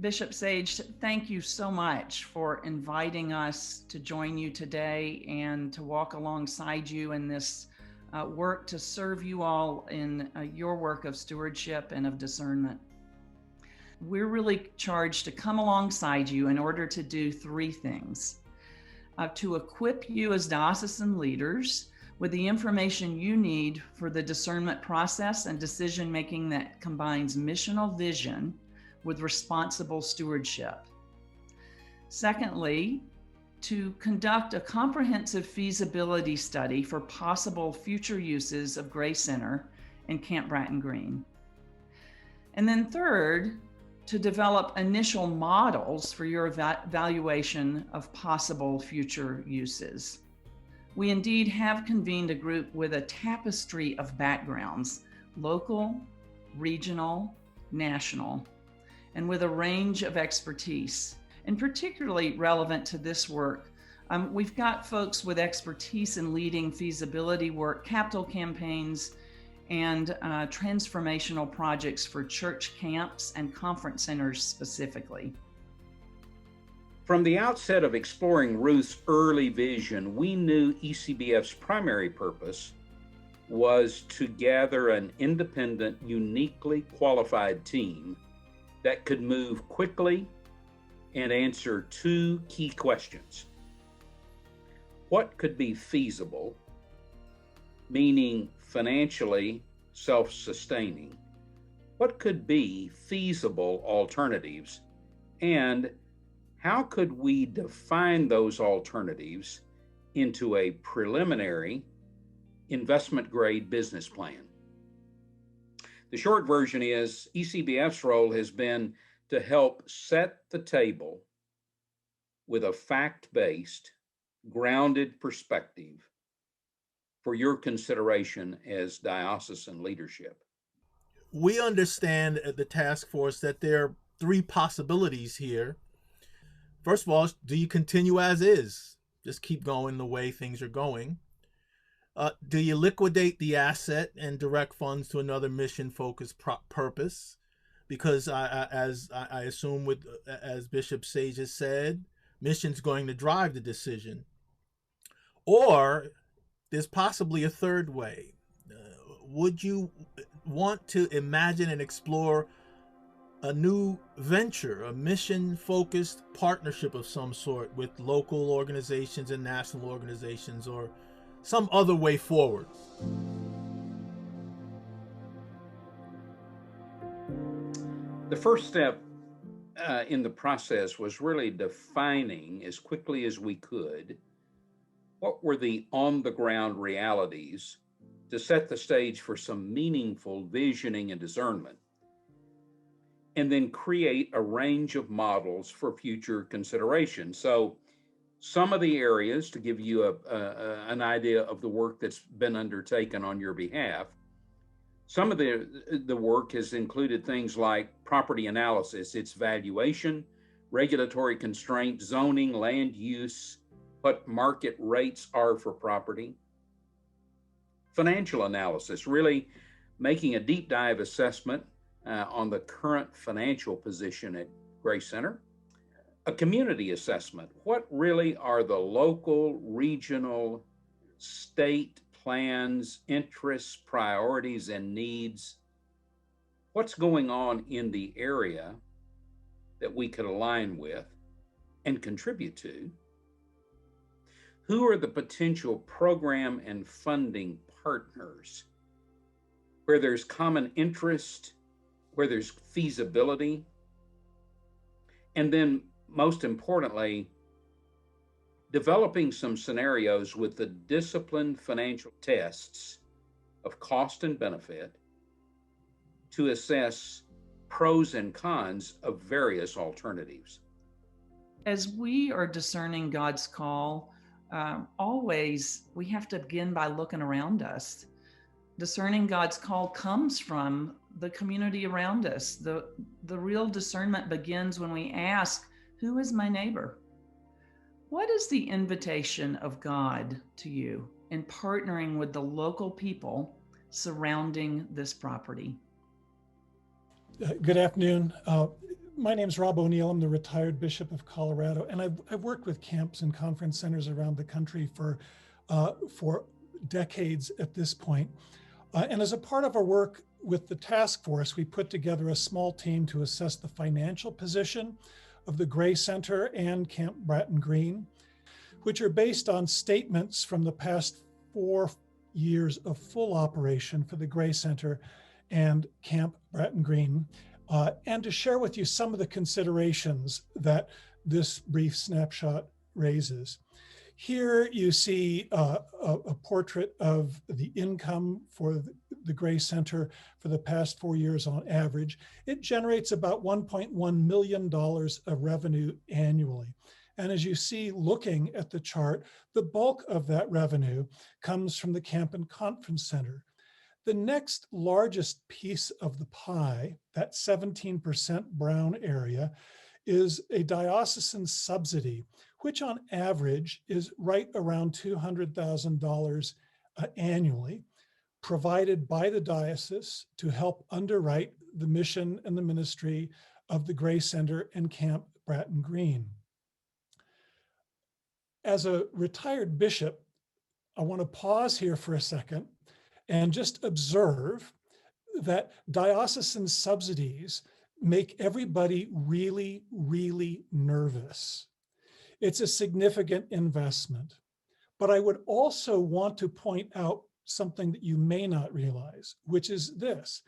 Bishop Sage, thank you so much for inviting us to join you today and to walk alongside you in this work to serve you all in your work of stewardship and of discernment. We're really charged to come alongside you in order to do three things. To equip you as diocesan leaders with the information you need for the discernment process and decision making that combines missional vision with responsible stewardship. Secondly, to conduct a comprehensive feasibility study for possible future uses of Grace Center and Camp Bratton Green. And then third, to develop initial models for your evaluation of possible future uses. We indeed have convened a group with a tapestry of backgrounds, local, regional, national, and with a range of expertise, and particularly relevant to this work. We've got folks with expertise in leading feasibility work, capital campaigns, and transformational projects for church camps and conference centers specifically. From the outset of exploring Ruth's early vision, we knew ECBF's primary purpose was to gather an independent, uniquely qualified team that could move quickly and answer two key questions. What could be feasible, meaning financially self-sustaining? What could be feasible alternatives? And how could we define those alternatives into a preliminary investment-grade business plan? The short version is ECBF's role has been to help set the table with a fact-based, grounded perspective for your consideration as diocesan leadership. We understand at the task force that there are three possibilities here. First of all, do you continue as is? Just keep going the way things are going. Do you liquidate the asset and direct funds to another mission-focused purpose? Because as I assume, as Bishop Sage has said, mission's going to drive the decision. Or there's possibly a third way. Would you want to imagine and explore a new venture, a mission-focused partnership of some sort with local organizations and national organizations, or some other way forward? The first step in the process was really defining as quickly as we could what were the on-the-ground realities to set the stage for some meaningful visioning and discernment, and then create a range of models for future consideration. So some of the areas, to give you an idea of the work that's been undertaken on your behalf, some of the work has included things like property analysis, its valuation, regulatory constraint, zoning, land use, what market rates are for property, financial analysis, really making a deep dive assessment on the current financial position at Grace Center, a community assessment. What really are the local, regional, state plans, interests, priorities, and needs? What's going on in the area that we could align with and contribute to? Who are the potential program and funding partners where there's common interest, where there's feasibility? And then, most importantly, developing some scenarios with the disciplined financial tests of cost and benefit to assess pros and cons of various alternatives. As we are discerning God's call, always we have to begin by looking around us. Discerning God's call comes from the community around us. The real discernment begins when we ask, who is my neighbor? What is the invitation of God to you in partnering with the local people surrounding this property? Good afternoon. My name's Rob O'Neill. I'm the retired Bishop of Colorado, and I've worked with camps and conference centers around the country for decades at this point. And as a part of our work with the task force, we put together a small team to assess the financial position of the Gray Center and Camp Bratton Green, which are based on statements from the past 4 years of full operation for the Gray Center and Camp Bratton Green, and to share with you some of the considerations that this brief snapshot raises. Here you see a portrait of the income for the Gray Center for the past 4 years on average. It generates about $1.1 million of revenue annually. And as you see, looking at the chart, the bulk of that revenue comes from the Camp and Conference Center. The next largest piece of the pie, that 17% brown area, is a diocesan subsidy, which on average is right around $200,000 annually, provided by the diocese to help underwrite the mission and the ministry of the Gray Center and Camp Bratton Green. As a retired bishop, I want to pause here for a second and just observe that diocesan subsidies make everybody really, really nervous. It's a significant investment. But I would also want to point out something that you may not realize, which is this.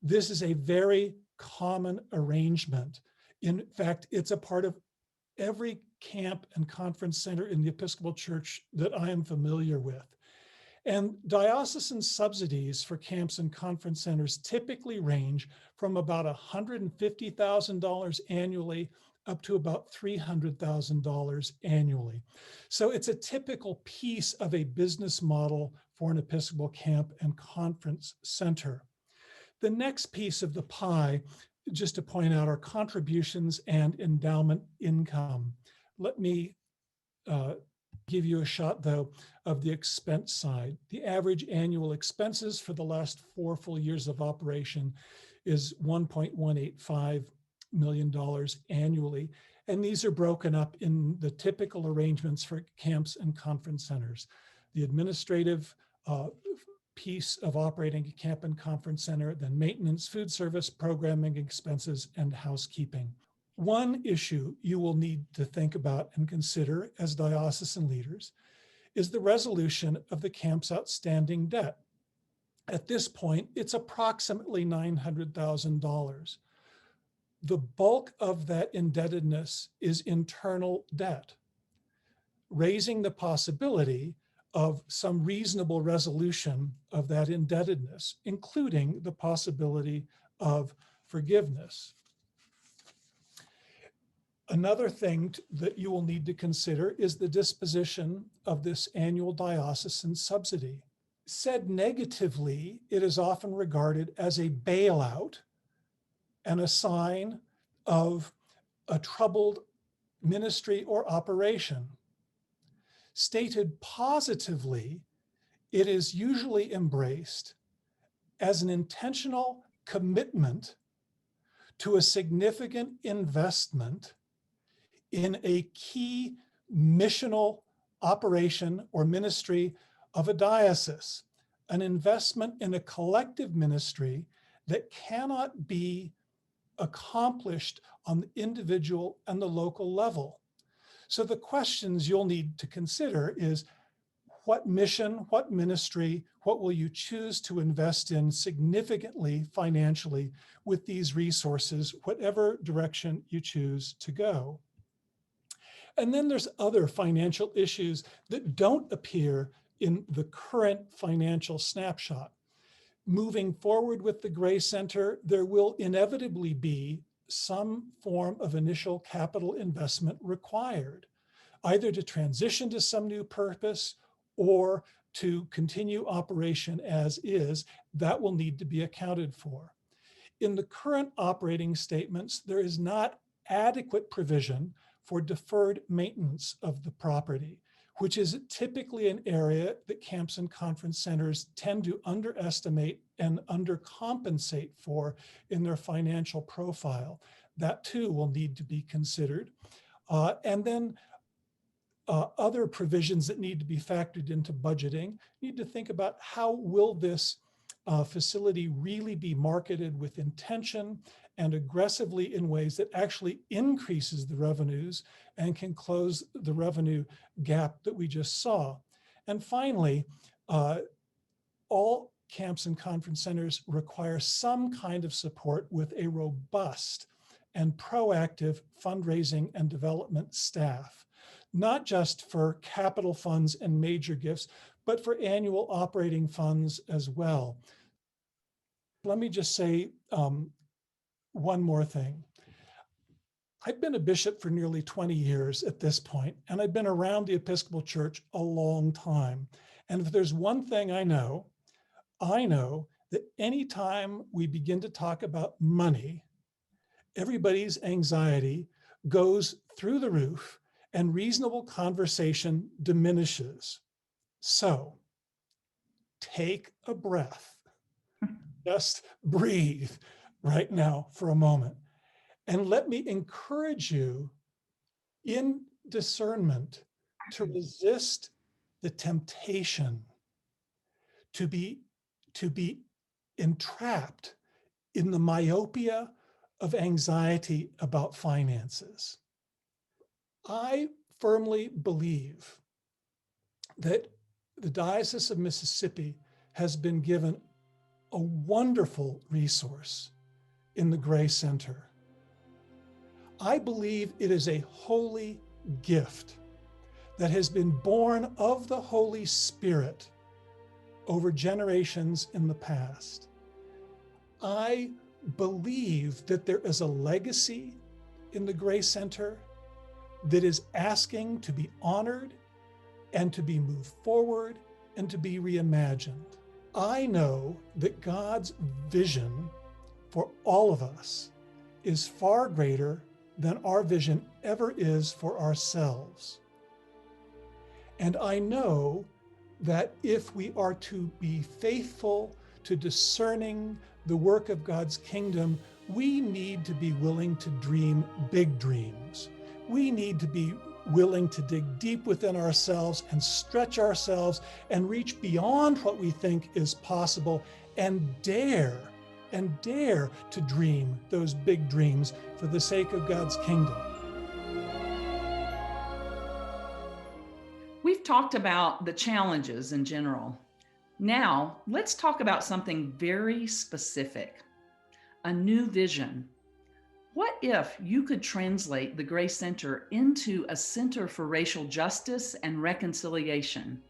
This is a very common arrangement. In fact, it's a part of every camp and conference center in the Episcopal Church that I am familiar with. And diocesan subsidies for camps and conference centers typically range from about $150,000 annually up to about $300,000 annually. So it's a typical piece of a business model for an Episcopal camp and conference center. The next piece of the pie, just to point out, are contributions and endowment income. Let me give you a shot, though, of the expense side. The average annual expenses for the last 4 full years of operation is $1.185 million annually. And these are broken up in the typical arrangements for camps and conference centers. The administrative piece of operating a camp and conference center, then maintenance, food service, programming expenses, and housekeeping. One issue you will need to think about and consider as diocesan leaders is the resolution of the camp's outstanding debt. At this point, it's approximately $900,000. The bulk of that indebtedness is internal debt, raising the possibility of some reasonable resolution of that indebtedness, including the possibility of forgiveness. Another thing that you will need to consider is the disposition of this annual diocesan subsidy. Said negatively, it is often regarded as a bailout and a sign of a troubled ministry or operation. Stated positively, it is usually embraced as an intentional commitment to a significant investment in a key missional operation or ministry of a diocese, an investment in a collective ministry that cannot be accomplished on the individual and the local level. So the questions you'll need to consider is, what mission, what ministry, what will you choose to invest in significantly financially with these resources, whatever direction you choose to go? And then there's other financial issues that don't appear in the current financial snapshot. Moving forward with the Gray Center, there will inevitably be some form of initial capital investment required, either to transition to some new purpose or to continue operation as is. That will need to be accounted for. In the current operating statements, there is not adequate provision for deferred maintenance of the property, which is typically an area that camps and conference centers tend to underestimate and undercompensate for in their financial profile. That too will need to be considered. And then other provisions that need to be factored into budgeting. Need to think about how will this facility really be marketed with intention and aggressively in ways that actually increases the revenues and can close the revenue gap that we just saw. And finally, all camps and conference centers require some kind of support with a robust and proactive fundraising and development staff, not just for capital funds and major gifts, but for annual operating funds as well. Let me just say one more thing. I've been a bishop for nearly 20 years at this point, and I've been around the Episcopal Church a long time. And if there's one thing I know that anytime we begin to talk about money, everybody's anxiety goes through the roof and reasonable conversation diminishes. So take a breath. Just breathe right now for a moment. And let me encourage you in discernment to resist the temptation to be entrapped in the myopia of anxiety about finances. I firmly believe that the Diocese of Mississippi has been given a wonderful resource in the Gray Center. I believe it is a holy gift that has been born of the Holy Spirit over generations in the past. I believe that there is a legacy in the Gray Center that is asking to be honored and to be moved forward and to be reimagined. I know that God's vision for all of us is far greater than our vision ever is for ourselves. And I know that if we are to be faithful to discerning the work of God's kingdom, we need to be willing to dream big dreams. We need to be willing to dig deep within ourselves and stretch ourselves and reach beyond what we think is possible and dare to dream those big dreams for the sake of God's kingdom. We've talked about the challenges in general. Now, let's talk about something very specific, a new vision. What if you could translate the Gray Center into a center for racial justice and reconciliation,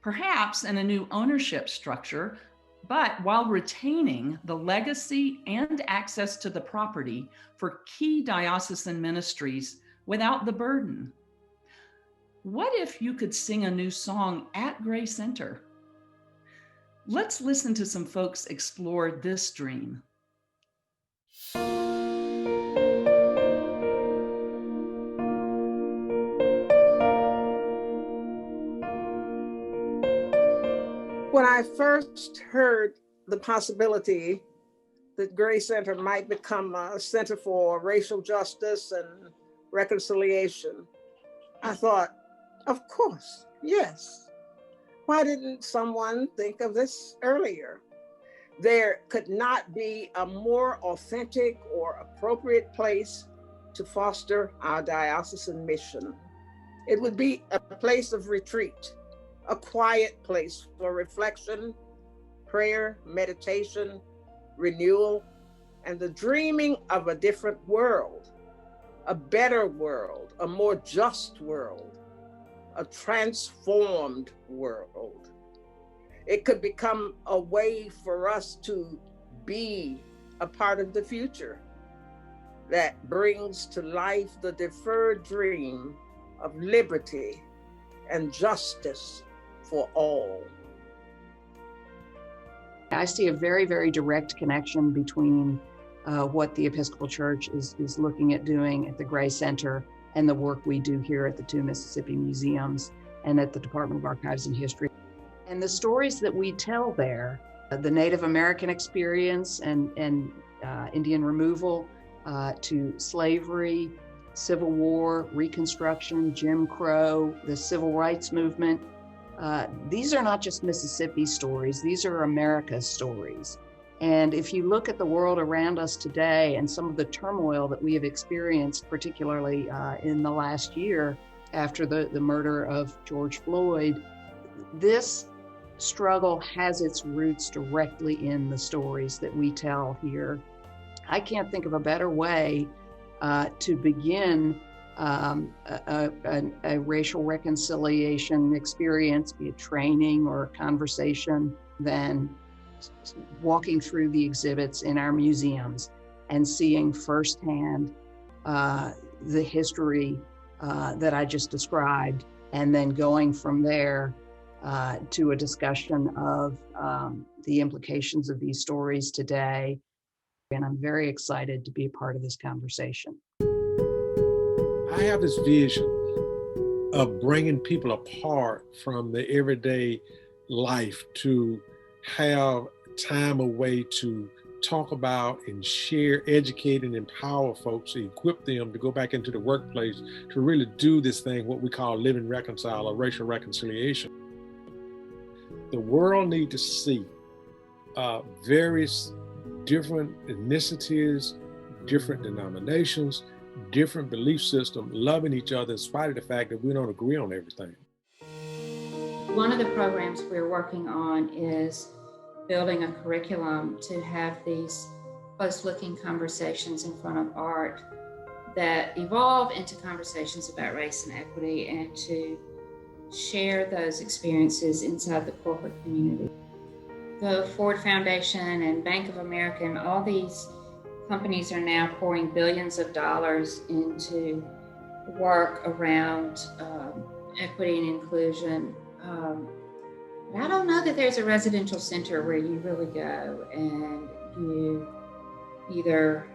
perhaps in a new ownership structure, but while retaining the legacy and access to the property for key diocesan ministries without the burden? What if you could sing a new song at Gray Center? Let's listen to some folks explore this dream. When I first heard the possibility that Gray Center might become a center for racial justice and reconciliation, I thought, of course, yes. Why didn't someone think of this earlier? There could not be a more authentic or appropriate place to foster our diocesan mission. It would be a place of retreat, a quiet place for reflection, prayer, meditation, renewal, and the dreaming of a different world, a better world, a more just world, a transformed world. It could become a way for us to be a part of the future that brings to life the deferred dream of liberty and justice for all. I see a very, very direct connection between what the Episcopal Church is looking at doing at the Gray Center and the work we do here at the two Mississippi Museums and at the Department of Archives and History. And the stories that we tell there, the Native American experience and Indian removal, to slavery, Civil War, Reconstruction, Jim Crow, the Civil Rights Movement. These are not just Mississippi stories, these are America's stories. And if you look at the world around us today and some of the turmoil that we have experienced, particularly in the last year after the murder of George Floyd, this struggle has its roots directly in the stories that we tell here. I can't think of a better way to begin a racial reconciliation experience, be it training or a conversation, than walking through the exhibits in our museums and seeing firsthand the history that I just described, and then going from there to a discussion of the implications of these stories today. And I'm very excited to be a part of this conversation. I have this vision of bringing people apart from the everyday life to have time away to talk about and share, educate, and empower folks, to equip them to go back into the workplace to really do this thing, what we call live and reconcile, or racial reconciliation. The world needs to see various different ethnicities, different denominations, different belief systems loving each other in spite of the fact that we don't agree on everything. One of the programs we're working on is building a curriculum to have these close-looking conversations in front of art that evolve into conversations about race and equity, and to share those experiences inside the corporate community. The Ford Foundation and Bank of America and all these companies are now pouring billions of dollars into work around equity and inclusion. But I don't know that there's a residential center where you really go and you either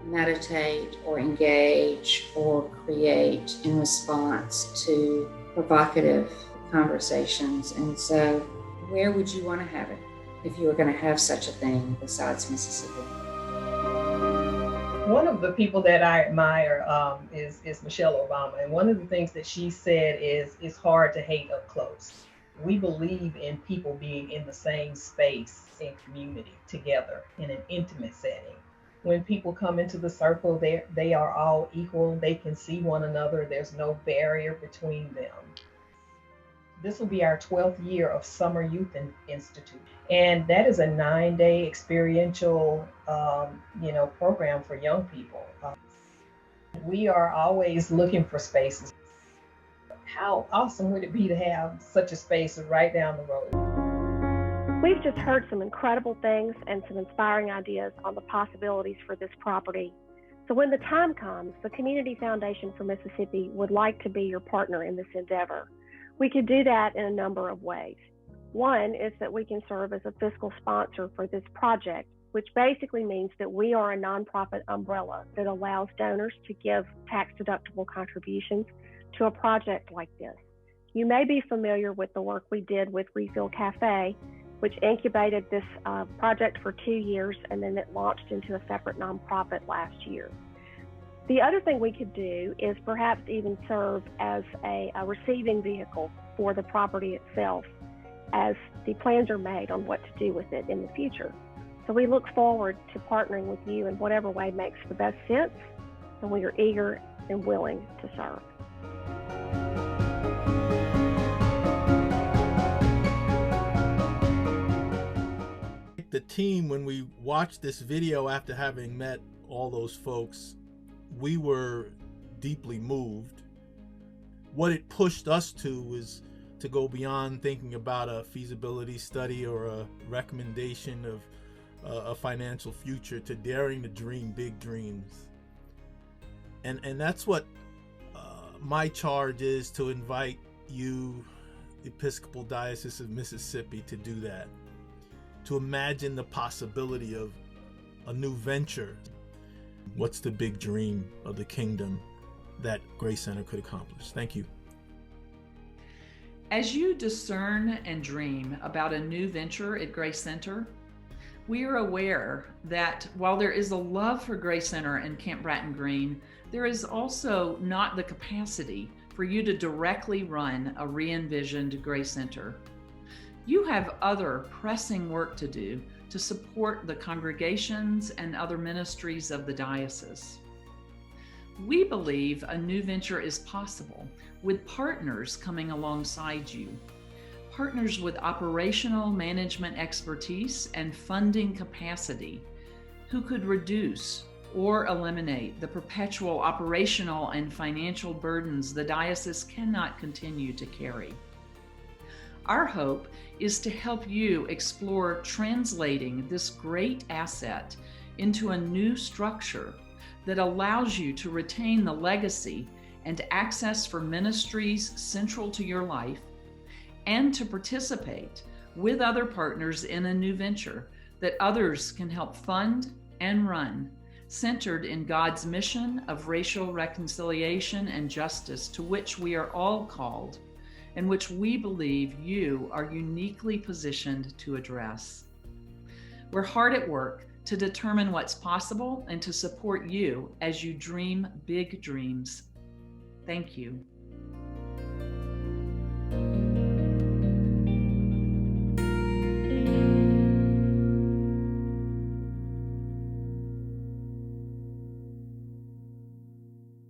meditate or engage or create in response to provocative conversations. And so where would you want to have it if you were going to have such a thing besides Mississippi? One of the people that I admire is Michelle Obama. And one of the things that she said is, it's hard to hate up close. We believe in people being in the same space and community together in an intimate setting. When people come into the circle, they are all equal. They can see one another. There's no barrier between them. This will be our 12th year of Summer Youth Institute. And that is a 9-day experiential program for young people. We are always looking for spaces. How awesome would it be to have such a space right down the road? We've just heard some incredible things and some inspiring ideas on the possibilities for this property. So when the time comes, the Community Foundation for Mississippi would like to be your partner in this endeavor. We could do that in a number of ways. One is that we can serve as a fiscal sponsor for this project, which basically means that we are a nonprofit umbrella that allows donors to give tax-deductible contributions to a project like this. You may be familiar with the work we did with Refill Cafe, which incubated this project for 2 years, and then it launched into a separate nonprofit last year. The other thing we could do is perhaps even serve as a receiving vehicle for the property itself, as the plans are made on what to do with it in the future. So we look forward to partnering with you in whatever way makes the best sense, and we are eager and willing to serve. The team, when we watched this video after having met all those folks, we were deeply moved. What it pushed us to was to go beyond thinking about a feasibility study or a recommendation of a financial future, to daring to dream big dreams. And that's what my charge is, to invite you, Episcopal Diocese of Mississippi, to do that. To imagine the possibility of a new venture. What's the big dream of the kingdom that Grace Center could accomplish? Thank you. As you discern and dream about a new venture at Grace Center, We are aware that while there is a love for Grace Center and Camp Bratton Green, there is also not the capacity for you to directly run a re-envisioned Grace Center. You have other pressing work to do to support the congregations and other ministries of the diocese. We believe a new venture is possible with partners coming alongside you. Partners with operational management expertise and funding capacity who could reduce or eliminate the perpetual operational and financial burdens the diocese cannot continue to carry. Our hope is to help you explore translating this great asset into a new structure that allows you to retain the legacy and access for ministries central to your life, and to participate with other partners in a new venture that others can help fund and run, centered in God's mission of racial reconciliation and justice, to which we are all called, and which we believe you are uniquely positioned to address. We're hard at work to determine what's possible and to support you as you dream big dreams. Thank you.